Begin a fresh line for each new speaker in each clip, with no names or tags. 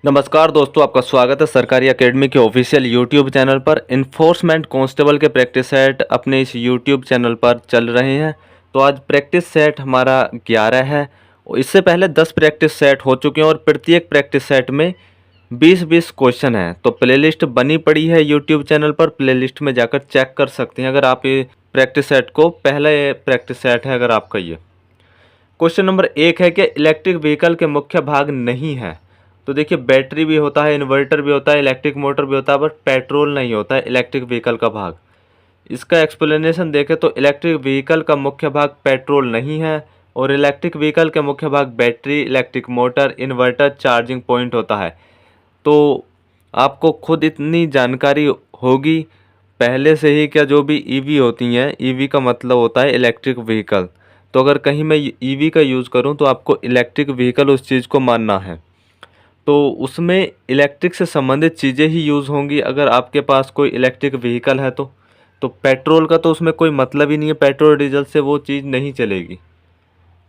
नमस्कार दोस्तों, आपका स्वागत है सरकारी एकेडमी के ऑफिशियल यूट्यूब चैनल पर। इन्फोर्समेंट कांस्टेबल के प्रैक्टिस सेट अपने इस यूट्यूब चैनल पर चल रहे हैं। तो आज प्रैक्टिस सेट हमारा 11 है। इससे पहले 10 प्रैक्टिस सेट हो चुके हैं और प्रत्येक प्रैक्टिस सेट में 20-20 क्वेश्चन हैं। तो प्लेलिस्ट बनी पड़ी है यूट्यूब चैनल पर, प्लेलिस्ट में जाकर चेक कर सकते हैं अगर आप ये प्रैक्टिस सेट को, पहला ये प्रैक्टिस सेट है अगर आपका ये। क्वेश्चन नंबर 1 है कि इलेक्ट्रिक व्हीकल के मुख्य भाग नहीं है। तो देखिए, बैटरी भी होता है, इन्वर्टर भी होता है, इलेक्ट्रिक मोटर भी होता है, बट पेट्रोल नहीं होता है इलेक्ट्रिक व्हीकल का भाग। इसका एक्सप्लेनेशन देखें तो इलेक्ट्रिक व्हीकल का मुख्य भाग पेट्रोल नहीं है और इलेक्ट्रिक व्हीकल के मुख्य भाग battery, electric motor, inverter, charging point होता है। तो आपको खुद इतनी जानकारी होगी पहले से ही क्या, जो भी ईवी होती हैं, ईवी का मतलब होता है इलेक्ट्रिक व्हीकल। तो अगर कहीं मैं ईवी का यूज़ करूं तो आपको इलेक्ट्रिक व्हीकल उस चीज़ को मानना है। तो उसमें इलेक्ट्रिक से संबंधित चीज़ें ही यूज़ होंगी अगर आपके पास कोई इलेक्ट्रिक व्हीकल है तो पेट्रोल का तो उसमें कोई मतलब ही नहीं है, पेट्रोल डीजल से वो चीज़ नहीं चलेगी।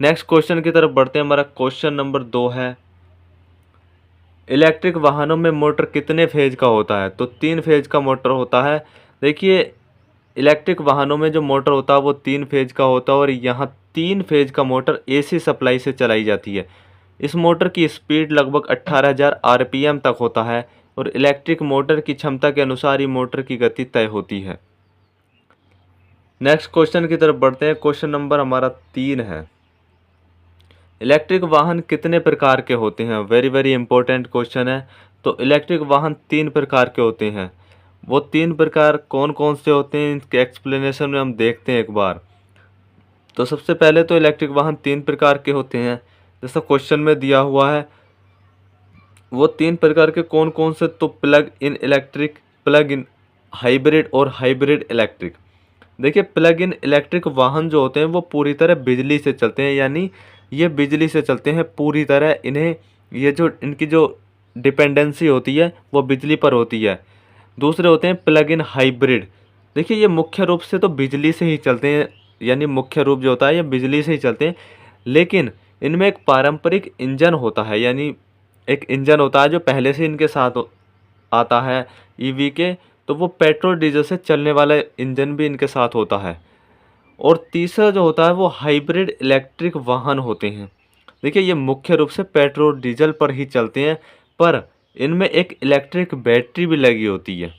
नेक्स्ट क्वेश्चन की तरफ बढ़ते हैं। हमारा क्वेश्चन नंबर 2 है, इलेक्ट्रिक वाहनों में मोटर कितने फेज का होता है? तो 3 फेज का मोटर होता है। देखिए, इलेक्ट्रिक वाहनों में जो मोटर होता है वो 3 फेज का होता है और यहाँ 3 फेज का मोटर एसी सप्लाई से चलाई जाती है। इस मोटर की स्पीड लगभग 18,000 आरपीएम तक होता है और इलेक्ट्रिक मोटर की क्षमता के अनुसार ही मोटर की गति तय होती है। नेक्स्ट क्वेश्चन की तरफ बढ़ते हैं। क्वेश्चन नंबर हमारा 3 है, इलेक्ट्रिक वाहन कितने प्रकार के होते हैं? वेरी वेरी इंपॉर्टेंट क्वेश्चन है। तो इलेक्ट्रिक वाहन 3 प्रकार के होते हैं। वो 3 प्रकार कौन कौन से होते हैं, इनके एक्सप्लेनेशन में हम देखते हैं एक बार। तो सबसे पहले तो इलेक्ट्रिक वाहन 3 प्रकार के होते हैं जैसा क्वेश्चन में दिया हुआ है। वो 3 प्रकार के कौन कौन से? तो plug in electric, plug in hybrid और हाइब्रिड इलेक्ट्रिक। देखिए, प्लग इन इलेक्ट्रिक वाहन जो होते हैं वो पूरी तरह बिजली से चलते हैं, यानी ये बिजली से चलते हैं पूरी तरह। इन्हें ये जो इनकी जो डिपेंडेंसी होती है वो बिजली पर होती है। दूसरे होते हैं प्लग इन हाइब्रिड। देखिए, ये मुख्य रूप से तो बिजली से ही चलते हैं, यानी मुख्य रूप जो होता है ये बिजली से ही चलते हैं, लेकिन इनमें एक पारंपरिक इंजन होता है, यानी एक इंजन होता है जो पहले से इनके साथ आता है ईवी के। तो वो पेट्रोल डीजल से चलने वाला इंजन भी इनके साथ होता है। और तीसरा जो होता है वो हाइब्रिड इलेक्ट्रिक वाहन होते हैं। देखिए, ये मुख्य रूप से पेट्रोल डीजल पर ही चलते हैं, पर इनमें एक इलेक्ट्रिक बैटरी भी लगी होती है।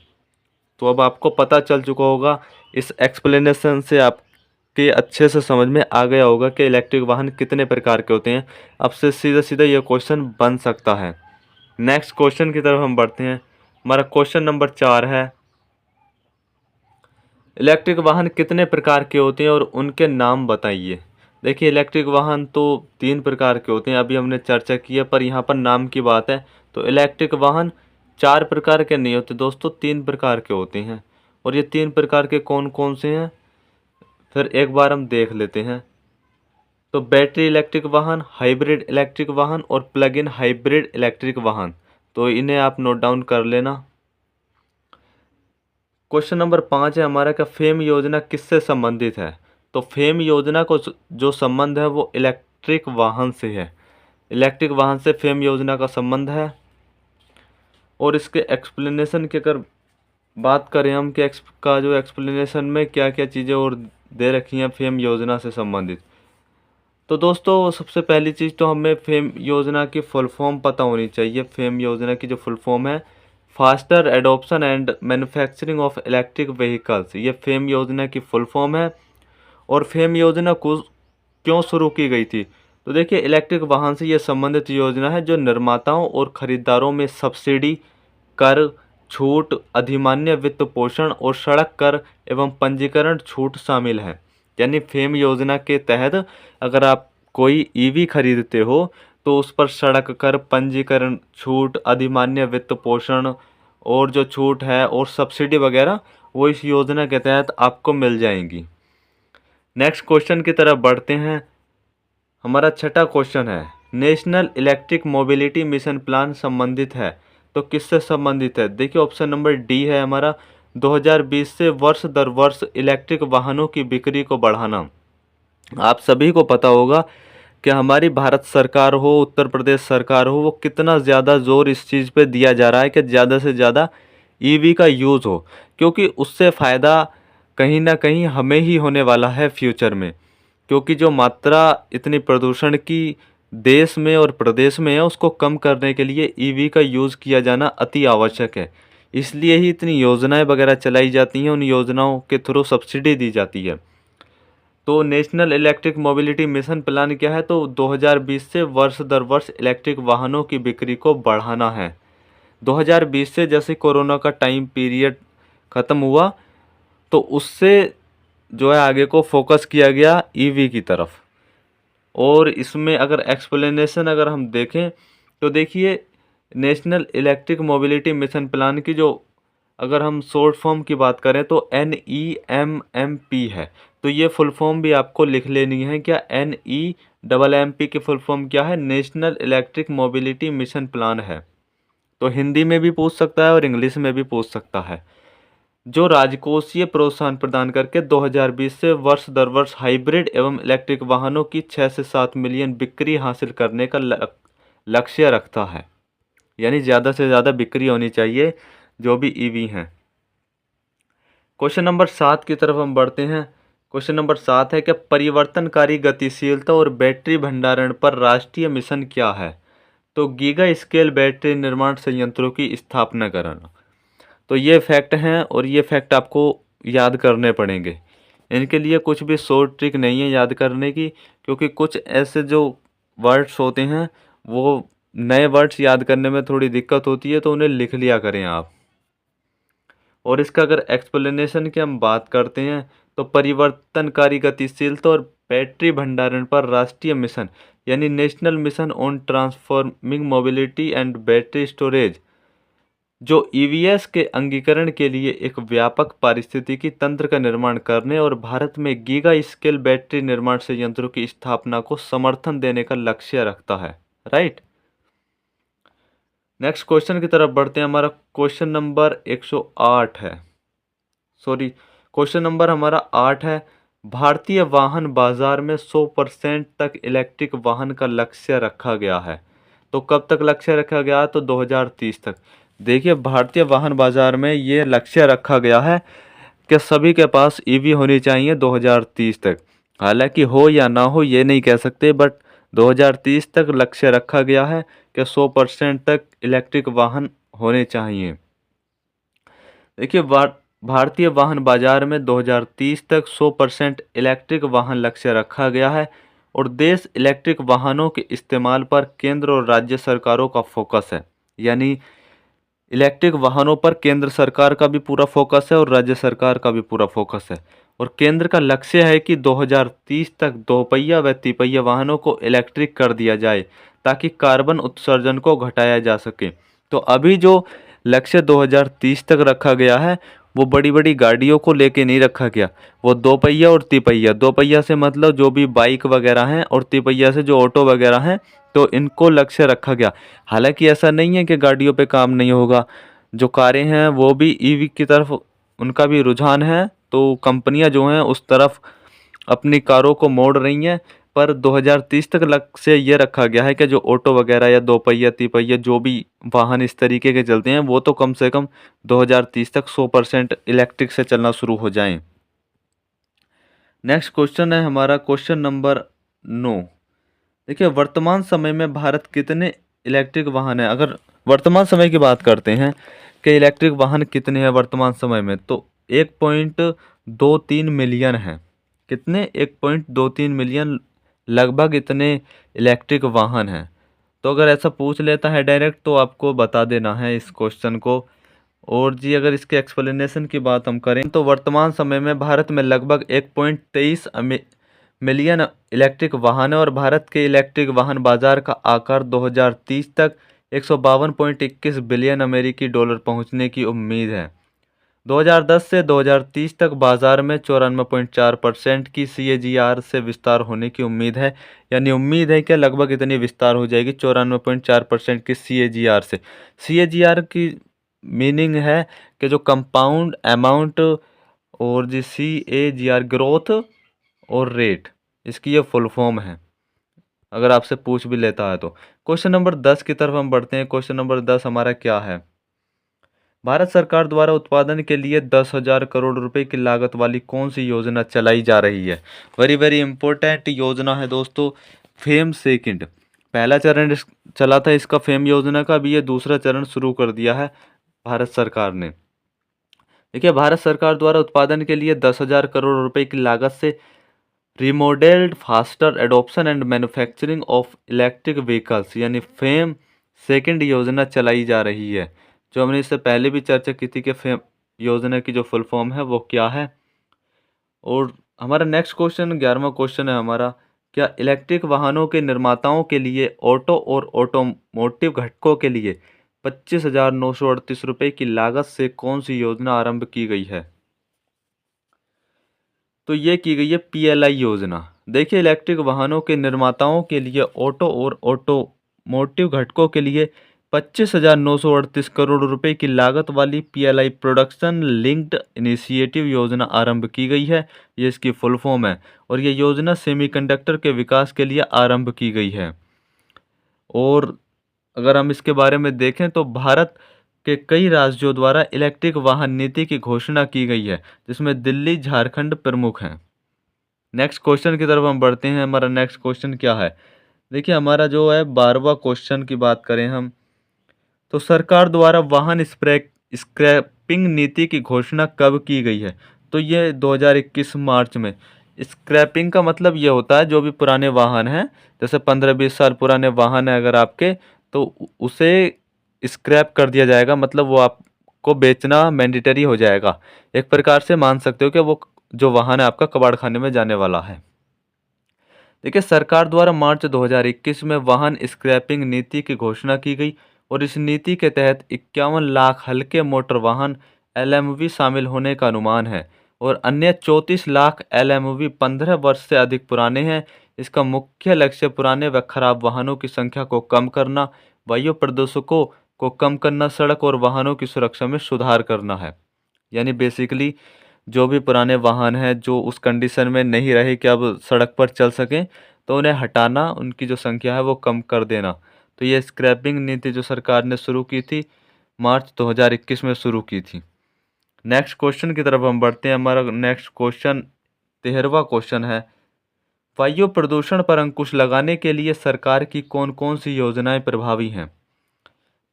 तो अब आपको पता चल चुका होगा, इस एक्सप्लेनेशन से आपके अच्छे से समझ में आ गया होगा कि इलेक्ट्रिक वाहन कितने प्रकार के होते हैं। अब से सीधा सीधा ये क्वेश्चन बन सकता है। नेक्स्ट क्वेश्चन की तरफ हम बढ़ते हैं। हमारा क्वेश्चन नंबर 4 है, इलेक्ट्रिक वाहन कितने प्रकार के होते हैं और उनके नाम बताइए। देखिए, इलेक्ट्रिक वाहन तो 3 प्रकार के होते हैं, अभी हमने चर्चा की है, पर यहाँ पर नाम की बात है। तो इलेक्ट्रिक वाहन 4 प्रकार के नहीं होते दोस्तों, 3 प्रकार के होते हैं। और ये 3 प्रकार के कौन कौन से हैं, फिर एक बार हम देख लेते हैं। तो बैटरी इलेक्ट्रिक वाहन, हाइब्रिड इलेक्ट्रिक वाहन और प्लग इन हाइब्रिड इलेक्ट्रिक वाहन। तो इन्हें आप नोट डाउन कर लेना। क्वेश्चन नंबर 5 है हमारा, का फेम योजना किससे संबंधित है? तो फेम योजना को जो संबंध है वो इलेक्ट्रिक वाहन से है। इलेक्ट्रिक वाहन से फेम योजना का संबंध है। और इसके एक्सप्लेनेशन की अगर बात करें हम कि का जो एक्सप्लेनेशन में क्या क्या चीज़ें और दे रखी हैं फेम योजना से संबंधित। तो दोस्तों, सबसे पहली चीज़ तो हमें फेम योजना की फुल फॉर्म पता होनी चाहिए। फेम योजना की जो फुल फॉर्म है, faster adoption and manufacturing of electric vehicles, ये फेम योजना की फुल फॉर्म है। और फेम योजना को क्यों शुरू की गई थी? तो देखिए, इलेक्ट्रिक वाहन से ये संबंधित योजना है जो निर्माताओं और खरीदारों में सब्सिडी, कर छूट, अधिमान्य वित्त पोषण और सड़क कर एवं पंजीकरण छूट शामिल है। यानी फेम योजना के तहत अगर आप कोई ईवी खरीदते हो तो उस पर सड़क कर, पंजीकरण छूट, अधिमान्य वित्त पोषण और जो छूट है और सब्सिडी वगैरह वो इस योजना के तहत आपको मिल जाएंगी। नेक्स्ट क्वेश्चन की तरफ बढ़ते हैं। हमारा छठा क्वेश्चन है, national electric mobility mission plan संबंधित है। तो किससे संबंधित है? देखिए, ऑप्शन नंबर डी है हमारा, 2020 से वर्ष दर वर्ष इलेक्ट्रिक वाहनों की बिक्री को बढ़ाना। आप सभी को पता होगा कि हमारी भारत सरकार हो, उत्तर प्रदेश सरकार हो, वो कितना ज़्यादा ज़ोर इस चीज़ पे दिया जा रहा है कि ज़्यादा से ज़्यादा ईवी का यूज़ हो, क्योंकि उससे फ़ायदा कहीं ना कहीं हमें ही होने वाला है फ्यूचर में। क्योंकि जो मात्रा इतनी प्रदूषण की देश में और प्रदेश में है, उसको कम करने के लिए ईवी का यूज़ किया जाना अति आवश्यक है। इसलिए ही इतनी योजनाएं वगैरह चलाई जाती हैं, उन योजनाओं के थ्रू सब्सिडी दी जाती है। तो national electric mobility mission plan क्या है? तो 2020 से वर्ष दर वर्ष इलेक्ट्रिक वाहनों की बिक्री को बढ़ाना है। 2020 से जैसे कोरोना का टाइम पीरियड ख़त्म हुआ, तो उससे जो है आगे को फोकस किया गया ईवी की तरफ। और इसमें अगर एक्सप्लेनेशन अगर हम देखें तो देखिए, national electric mobility mission plan की जो अगर हम शॉर्ट फॉर्म की बात करें तो NEMMP है। तो ये फुल फॉर्म भी आपको लिख लेनी है। क्या NEMMP की फुल फॉर्म क्या है? National electric mobility mission plan है। तो हिंदी में भी पूछ सकता है और इंग्लिश में भी पूछ सकता है। जो राजकोषीय प्रोत्साहन प्रदान करके 2020 से वर्ष दर वर्ष हाइब्रिड एवं इलेक्ट्रिक वाहनों की 6 से 7 मिलियन बिक्री हासिल करने का लक्ष्य रखता है। यानी ज़्यादा से ज़्यादा बिक्री होनी चाहिए जो भी ईवी हैं। क्वेश्चन नंबर 7 की तरफ हम बढ़ते हैं। क्वेश्चन नंबर 7 है कि परिवर्तनकारी गतिशीलता और बैटरी भंडारण पर राष्ट्रीय मिशन क्या है? तो गीगा स्केल बैटरी निर्माण संयंत्रों की स्थापना करना। तो ये फैक्ट हैं और ये फैक्ट आपको याद करने पड़ेंगे। इनके लिए कुछ भी शॉर्ट ट्रिक नहीं है याद करने की, क्योंकि कुछ ऐसे जो वर्ड्स होते हैं वो नए वर्ड्स याद करने में थोड़ी दिक्कत होती है, तो उन्हें लिख लिया करें आप। और इसका अगर एक्सप्लेनेशन की हम बात करते हैं तो परिवर्तनकारी गतिशीलता और बैटरी भंडारण पर राष्ट्रीय मिशन यानी national mission on transforming mobility and battery storage, जो ईवीएस के अंगीकरण के लिए एक व्यापक पारिस्थितिकी तंत्र का निर्माण करने और भारत में गीगा स्केल बैटरी निर्माण संयंत्रों की स्थापना को समर्थन देने का लक्ष्य रखता है। राइट। नेक्स्ट क्वेश्चन की तरफ बढ़ते हैं। हमारा क्वेश्चन नंबर 108 है, सॉरी क्वेश्चन नंबर हमारा 8 है। भारतीय वाहन बाजार में 100% तक इलेक्ट्रिक वाहन का लक्ष्य रखा गया है। तो कब तक लक्ष्य रखा गया? तो 2030 तक। देखिए, भारतीय वाहन बाजार में ये लक्ष्य रखा गया है कि सभी के पास ईवी होनी चाहिए 2030 तक। हालांकि हो या ना हो ये नहीं कह सकते, बट 2030 तक लक्ष्य रखा गया है कि 100% तक इलेक्ट्रिक वाहन होने चाहिए। देखिए, भारतीय वाहन बाजार में 2030 तक 100% इलेक्ट्रिक वाहन लक्ष्य रखा गया है और देश इलेक्ट्रिक वाहनों के इस्तेमाल पर केंद्र और राज्य सरकारों का फोकस है। यानी इलेक्ट्रिक वाहनों पर केंद्र सरकार का भी पूरा फोकस है और राज्य सरकार का भी पूरा फोकस है। और केंद्र का लक्ष्य है कि 2030 तक दोपहिया व तिपहिया वाहनों को इलेक्ट्रिक कर दिया जाए ताकि कार्बन उत्सर्जन को घटाया जा सके। तो अभी जो लक्ष्य 2030 तक रखा गया है वो बड़ी बड़ी गाड़ियों को लेके नहीं रखा गया, वो दोपहिया और तिपहिया, दोपहिया से मतलब जो भी बाइक वगैरह हैं और तिपहिया से जो ऑटो वगैरह हैं, तो इनको लक्ष्य रखा गया। हालांकि ऐसा नहीं है कि गाड़ियों पे काम नहीं होगा, जो कारें हैं वो भी ईवी की तरफ उनका भी रुझान है, तो कंपनियां जो हैं उस तरफ अपनी कारों को मोड़ रही हैं। पर 2030 तक लक्ष्य ये रखा गया है कि जो ऑटो वगैरह या दोपहिया तिपहिया जो भी वाहन इस तरीके के चलते हैं वो तो कम से कम 2030 तक 100% इलेक्ट्रिक से चलना शुरू हो जाएं। नेक्स्ट क्वेश्चन है हमारा क्वेश्चन नंबर 9। देखिए, वर्तमान समय में भारत कितने इलेक्ट्रिक वाहन है? अगर वर्तमान समय की बात करते हैं कि इलेक्ट्रिक वाहन कितने हैं वर्तमान समय में, तो 1.23 मिलियन है। कितने? 1.23 मिलियन लगभग इतने इलेक्ट्रिक वाहन हैं। तो अगर ऐसा पूछ लेता है डायरेक्ट तो आपको बता देना है इस क्वेश्चन को। और जी अगर इसके एक्सप्लेनेशन की बात हम करें तो वर्तमान समय में भारत में लगभग 1.23 मिलियन इलेक्ट्रिक वाहन है और भारत के इलेक्ट्रिक वाहन बाजार का आकार 2030 तक 152.21 बिलियन अमेरिकी डॉलर पहुंचने की उम्मीद है। 2010 से 2030 तक बाजार में 94.4% की CAGR से विस्तार होने की उम्मीद है। यानी उम्मीद है कि लगभग इतनी विस्तार हो जाएगी 94.4% की CAGR से। CAGR की मीनिंग है कि जो कंपाउंड अमाउंट, और जी CAGR ग्रोथ और रेट, इसकी ये फुल फॉर्म है। अगर आपसे पूछ भी लेता है तो। क्वेश्चन नंबर 10 की तरफ हम बढ़ते हैं। क्वेश्चन नंबर 10 हमारा क्या है? भारत सरकार द्वारा उत्पादन के लिए 10,000 करोड़ रुपए की लागत वाली कौन सी योजना चलाई जा रही है? वेरी वेरी इंपॉर्टेंट योजना है दोस्तों, फेम सेकंड। पहला चरण चला था इसका, फेम योजना का। अभी ये दूसरा चरण शुरू कर दिया है भारत सरकार ने। देखिए, भारत सरकार द्वारा उत्पादन के लिए 10,000 करोड़ रुपए की लागत से remodelled faster adoption and manufacturing of electric vehicles यानी फेम सेकंड योजना चलाई जा रही है। जो हमने इससे पहले भी चर्चा की थी कि फेम योजना की जो फुल फॉर्म है वो क्या है। और हमारा नेक्स्ट क्वेश्चन 11वां क्वेश्चन है हमारा, क्या इलेक्ट्रिक वाहनों के निर्माताओं के लिए ऑटो और ऑटोमोटिव घटकों के लिए 25,938 रुपये की लागत से कौन सी योजना आरंभ की गई है? तो ये की गई है पीएलआई योजना। देखिए, इलेक्ट्रिक वाहनों के निर्माताओं के लिए ऑटो और ऑटोमोटिव घटकों के लिए 25,938 करोड़ रुपए की लागत वाली पीएलआई प्रोडक्शन लिंक्ड इनिशिएटिव योजना आरंभ की गई है। ये इसकी फुल फॉर्म है। और ये योजना सेमीकंडक्टर के विकास के लिए आरंभ की गई है। और अगर हम इसके बारे में देखें तो भारत के कई राज्यों द्वारा इलेक्ट्रिक वाहन नीति की घोषणा की गई है, जिसमें दिल्ली, झारखंड प्रमुख हैं। नेक्स्ट क्वेश्चन की तरफ हम बढ़ते हैं। हमारा नेक्स्ट क्वेश्चन क्या है? देखिए, हमारा जो है 12वां क्वेश्चन की बात करें हम, तो सरकार द्वारा वाहन स्क्रैपिंग नीति की घोषणा कब की गई है? तो ये 2021 मार्च में। स्क्रैपिंग का मतलब ये होता है जो भी पुराने वाहन हैं, जैसे 15-20 साल पुराने वाहन है अगर आपके, तो उसे स्क्रैप कर दिया जाएगा, मतलब वो आपको बेचना मैंडेटरी हो जाएगा। एक प्रकार से मान सकते हो कि वो जो वाहन है आपका कबाड़ खाने में जाने वाला है। देखिए, सरकार द्वारा मार्च 2021 में वाहन स्क्रैपिंग नीति की घोषणा की गई और इस नीति के तहत 51 लाख हल्के मोटर वाहन एलएमवी शामिल होने का अनुमान है और अन्य 34 लाख एलएमवी 15 वर्ष से अधिक पुराने हैं। इसका मुख्य लक्ष्य पुराने व खराब वाहनों की संख्या को कम करना, वायु प्रदूषकों को कम करना, सड़क और वाहनों की सुरक्षा में सुधार करना है। यानी बेसिकली जो भी पुराने वाहन हैं जो उस कंडीशन में नहीं रहे कि अब सड़क पर चल सकें, तो उन्हें हटाना, उनकी जो संख्या है वो कम कर देना। तो ये स्क्रैपिंग नीति जो सरकार ने शुरू की थी, मार्च 2021 में शुरू की थी। नेक्स्ट क्वेश्चन की तरफ हम बढ़ते हैं। हमारा नेक्स्ट क्वेश्चन 13वां क्वेश्चन है, वायु प्रदूषण पर अंकुश लगाने के लिए सरकार की कौन कौन सी योजनाएं प्रभावी हैं?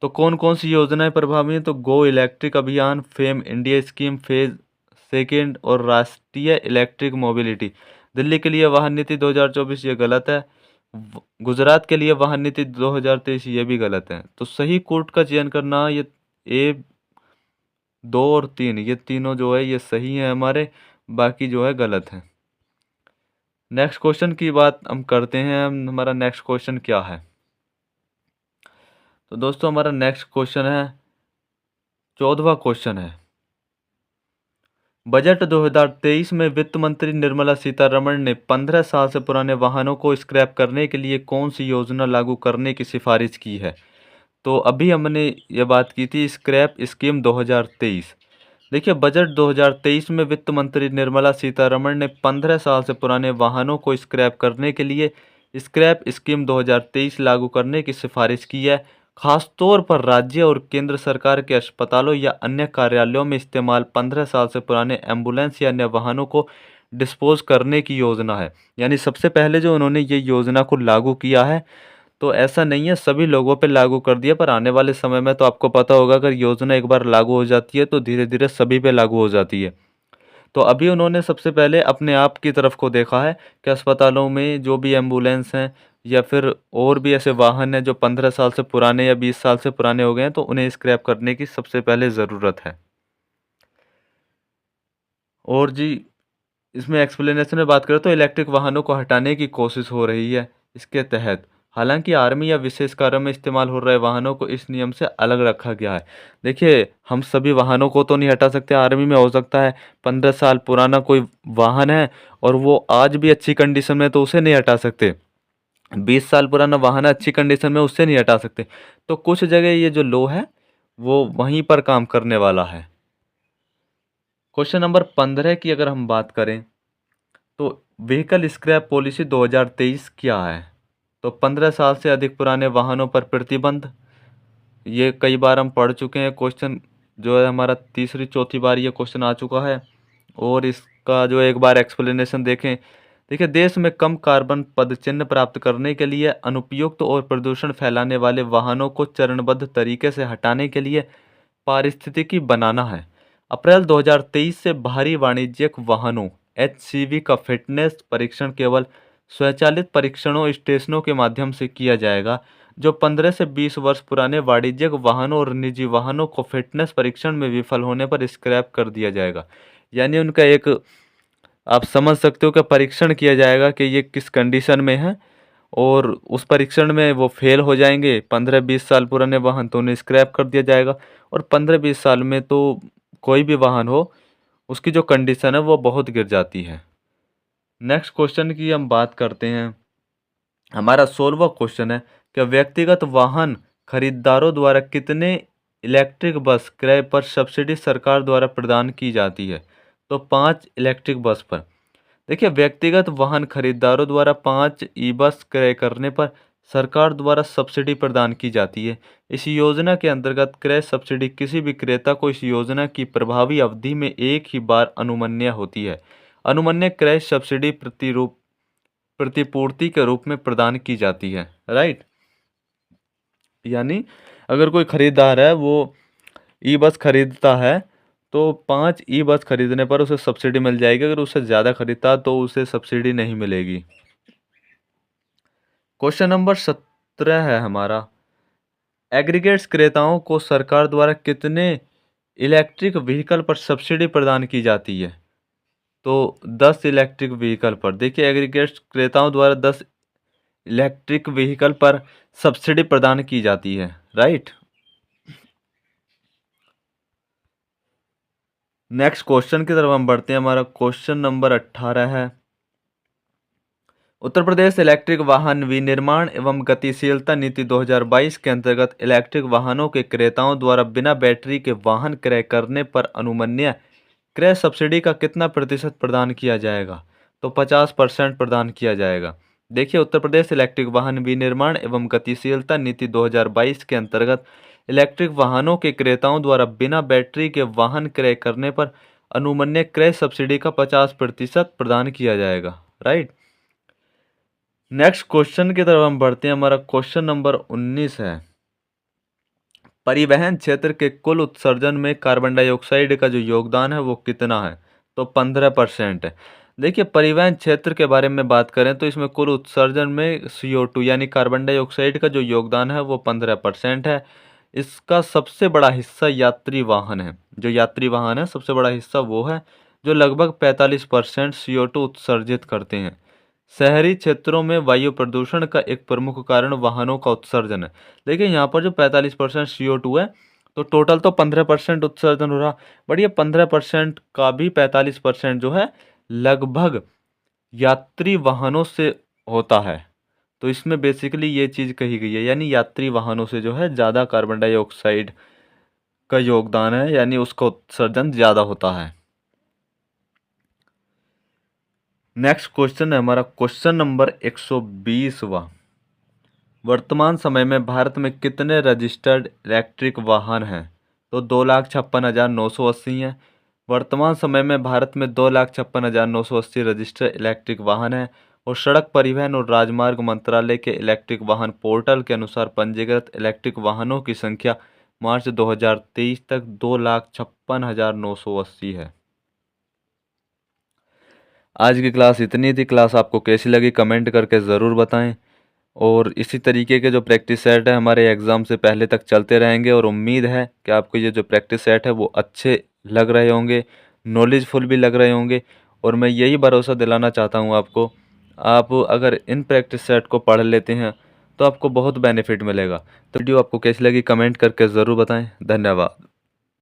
तो कौन कौन सी योजनाएं प्रभावी हैं? तो गो इलेक्ट्रिक अभियान, fame India scheme phase second और राष्ट्रीय इलेक्ट्रिक मोबिलिटी। दिल्ली के लिए वाहन नीति 2024 ये गलत है। गुजरात के लिए वाहन नीति 2023 ये भी गलत है। तो सही कोड का चयन करना, ये ए, 2 और 3, ये तीनों जो है ये सही है हमारे, बाकी जो है गलत है। नेक्स्ट क्वेश्चन की बात हम करते हैं। हमारा नेक्स्ट क्वेश्चन क्या है? तो दोस्तों, हमारा नेक्स्ट क्वेश्चन है 14वां क्वेश्चन है, बजट 2023 में वित्त मंत्री निर्मला सीतारमण ने 15 साल से पुराने वाहनों को स्क्रैप करने के लिए कौन सी योजना लागू करने की सिफारिश की है? तो अभी हमने ये बात की थी स्क्रैप स्कीम 2023। देखिए, बजट 2023 में वित्त मंत्री निर्मला सीतारमण ने 15 साल से पुराने वाहनों को स्क्रैप करने के लिए स्क्रैप स्कीम 2023 लागू करने की सिफारिश की है। खासतौर पर राज्य और केंद्र सरकार के अस्पतालों या अन्य कार्यालयों में इस्तेमाल 15 साल से पुराने एम्बुलेंस या अन्य वाहनों को डिस्पोज करने की योजना है। यानी सबसे पहले जो उन्होंने ये योजना को लागू किया है, तो ऐसा नहीं है सभी लोगों पे लागू कर दिया, पर आने वाले समय में तो आपको पता होगा अगर योजना एक बार लागू हो जाती है तो धीरे धीरे सभी पे लागू हो जाती है। तो अभी उन्होंने सबसे पहले अपने आप की तरफ को देखा है कि अस्पतालों में जो भी एम्बुलेंस हैं या फिर और भी ऐसे वाहन हैं जो 15 साल से पुराने या 20 साल से पुराने हो गए हैं, तो उन्हें स्क्रैप करने की सबसे पहले ज़रूरत है। और जी, इसमें एक्सप्लेनेशन में बात करें तो इलेक्ट्रिक वाहनों को हटाने की कोशिश हो रही है इसके तहत। हालांकि आर्मी या विशेष कार्यों में इस्तेमाल हो रहे वाहनों को इस नियम से अलग रखा गया है। देखिए, हम सभी वाहनों को तो नहीं हटा सकते। आर्मी में हो सकता है 15 साल पुराना कोई वाहन है और वो आज भी अच्छी कंडीशन में, तो उसे नहीं हटा सकते। 20 साल पुराना वाहन है अच्छी कंडीशन में, उससे नहीं हटा सकते। तो कुछ जगह ये जो लॉ है वो वहीं पर काम करने वाला है। क्वेश्चन नंबर 15 की अगर हम बात करें तो व्हीकल स्क्रैप पॉलिसी 2023 क्या है? तो 15 साल से अधिक पुराने वाहनों पर प्रतिबंध, ये कई बार हम पढ़ चुके हैं क्वेश्चन, जो है हमारा तीसरी चौथी बार ये क्वेश्चन आ चुका है। और इसका जो एक बार एक्सप्लेनेशन देखें, देखिए देश में कम कार्बन पदचिह्न प्राप्त करने के लिए अनुपयुक्त और प्रदूषण फैलाने वाले वाहनों को चरणबद्ध तरीके से हटाने के लिए पारिस्थितिकी बनाना है। अप्रैल 2023 से भारी वाणिज्यिक वाहनों HCV का फिटनेस परीक्षण केवल स्वचालित परीक्षणों स्टेशनों के माध्यम से किया जाएगा। जो 15 से 20 वर्ष पुराने वाणिज्यिक वाहनों और निजी वाहनों को फिटनेस परीक्षण में विफल होने पर स्क्रैप कर दिया जाएगा। यानी उनका एक, आप समझ सकते हो कि परीक्षण किया जाएगा कि ये किस कंडीशन में है, और उस परीक्षण में वो फेल हो जाएंगे 15-20 साल पुराने वाहन, तो उन्हें स्क्रैप कर दिया जाएगा। और 15-20 साल में तो कोई भी वाहन हो, उसकी जो कंडीशन है वो बहुत गिर जाती है। नेक्स्ट क्वेश्चन की हम बात करते हैं। हमारा 16वां क्वेश्चन है कि व्यक्तिगत वाहन खरीदारों द्वारा कितने इलेक्ट्रिक बस क्रय पर सब्सिडी सरकार द्वारा प्रदान की जाती है? तो 5 इलेक्ट्रिक बस पर। देखिए व्यक्तिगत वाहन खरीदारों द्वारा 5 ई बस क्रय करने पर सरकार द्वारा सब्सिडी प्रदान की जाती है। इस योजना के अंतर्गत क्रय सब्सिडी किसी भी क्रेता को इस योजना की प्रभावी अवधि में एक ही बार अनुमन्य होती है। अनुमन्य क्रय सब्सिडी प्रतिपूर्ति के रूप में प्रदान की जाती है। राइट, यानी अगर कोई खरीदार है वो ई बस खरीदता है तो 5 ई बस खरीदने पर उसे सब्सिडी मिल जाएगी। अगर उससे ज़्यादा खरीदता तो उसे सब्सिडी नहीं मिलेगी। क्वेश्चन नंबर 17 है हमारा, एग्रीगेट्स क्रेताओं को सरकार द्वारा कितने इलेक्ट्रिक व्हीकल पर सब्सिडी प्रदान की जाती है? तो 10 इलेक्ट्रिक व्हीकल पर। देखिए एग्रीगेट्स क्रेताओं द्वारा 10 इलेक्ट्रिक व्हीकल पर सब्सिडी प्रदान की जाती है। राइट, नेक्स्ट क्वेश्चन की तरफ हम बढ़ते हैं। हमारा क्वेश्चन नंबर 18 है, उत्तर प्रदेश इलेक्ट्रिक वाहन विनिर्माण एवं गतिशीलता नीति 2022 के अंतर्गत इलेक्ट्रिक वाहनों के क्रेताओं द्वारा बिना बैटरी के वाहन क्रय करने पर अनुमन्य क्रय सब्सिडी का कितना प्रतिशत प्रदान किया जाएगा? तो 50% प्रदान किया जाएगा। देखिए उत्तर प्रदेश इलेक्ट्रिक वाहन विनिर्माण एवं गतिशीलता नीति 2022 के अंतर्गत इलेक्ट्रिक वाहनों के क्रेताओं द्वारा बिना बैटरी के वाहन क्रय करने पर अनुमन्य क्रय सब्सिडी का 50% प्रदान किया जाएगा। राइट, नेक्स्ट क्वेश्चन की तरफ हम बढ़ते हैं। हमारा क्वेश्चन नंबर 19 है, परिवहन क्षेत्र के कुल उत्सर्जन में कार्बन डाइऑक्साइड का जो योगदान है वो कितना है? तो 15% है। देखिए परिवहन क्षेत्र के बारे में बात करें तो इसमें कुल उत्सर्जन में CO2 यानी कार्बन डाइऑक्साइड का जो योगदान है वो 15% है। इसका सबसे बड़ा हिस्सा यात्री वाहन है। जो यात्री वाहन है सबसे बड़ा हिस्सा वो है, जो लगभग 45% CO2 उत्सर्जित करते हैं। शहरी क्षेत्रों में वायु प्रदूषण का एक प्रमुख कारण वाहनों का उत्सर्जन है। देखिए यहाँ पर जो 45% CO2 है, तो टोटल तो 15% उत्सर्जन हो रहा, बट ये 15% का भी 45% जो है लगभग यात्री वाहनों से होता है। तो इसमें बेसिकली ये चीज़ कही गई है, यानी यात्री वाहनों से जो है ज़्यादा कार्बन डाइऑक्साइड का योगदान है, यानी उसका उत्सर्जन ज़्यादा होता है। नेक्स्ट क्वेश्चन है हमारा क्वेश्चन नंबर 120वां, वर्तमान समय में भारत में कितने रजिस्टर्ड इलेक्ट्रिक वाहन हैं? तो 2,56,980 हैं। वर्तमान समय में भारत में 2,56,980 रजिस्टर्ड इलेक्ट्रिक वाहन हैं। और सड़क परिवहन और राजमार्ग मंत्रालय के इलेक्ट्रिक वाहन पोर्टल के अनुसार पंजीकृत इलेक्ट्रिक वाहनों की संख्या मार्च 2023 तक 2,56,980 है। आज की क्लास इतनी थी। क्लास आपको कैसी लगी कमेंट करके ज़रूर बताएं। और इसी तरीके के जो प्रैक्टिस सेट है हमारे एग्ज़ाम से पहले तक चलते रहेंगे, और उम्मीद है कि आपको ये जो प्रैक्टिस सेट है वो अच्छे लग रहे होंगे, नॉलेजफुल भी लग रहे होंगे। और मैं यही भरोसा दिलाना चाहता हूँ आपको, आप अगर इन प्रैक्टिस सेट को पढ़ लेते हैं तो आपको बहुत बेनिफिट मिलेगा। तो वीडियो आपको कैसी लगी कमेंट करके ज़रूर बताएँ। धन्यवाद।